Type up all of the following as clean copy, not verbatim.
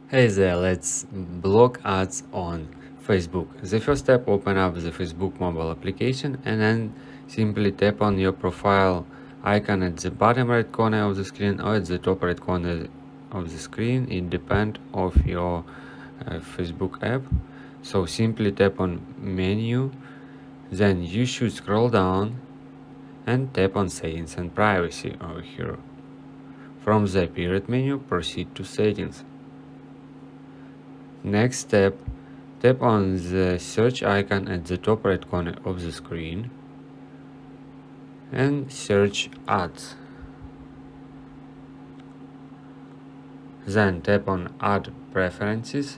Hey there, let's block ads on Facebook. The first step, open up the Facebook mobile application and then simply tap on your profile icon at the bottom right corner of the screen or at the top right corner of the screen. It depends of your Facebook app. So simply tap on menu, then you should scroll down and tap on settings and privacy over here. From the appearance menu, proceed to settings. Next step, tap on the search icon at the top right corner of the screen and search ads. Then tap on Add Preferences.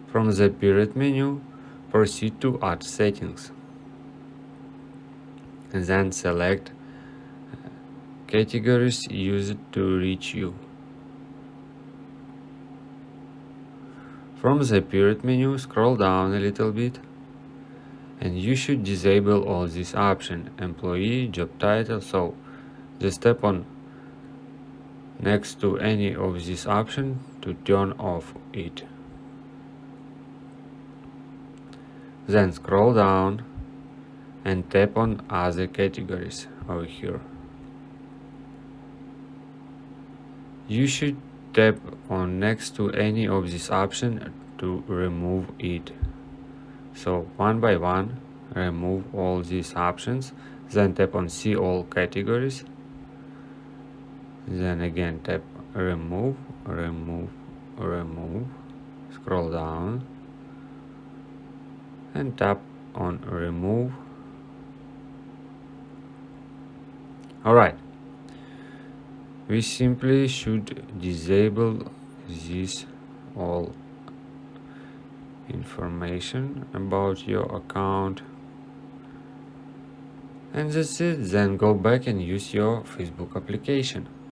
From the appearance menu, proceed to Add Settings. And then select categories used to reach you. From the appearance menu, scroll down a little bit and you should disable all these options, employee, job title. So just tap on next to any of these options to turn off it. Then scroll down and tap on other categories over here. You should tap on next to any of these options to remove it. So one by one, remove all these options, then tap on see all categories, then again tap remove, scroll down and tap on remove. Alright, we simply should disable this all information about your account, and that's it. Then go back and use your Facebook application.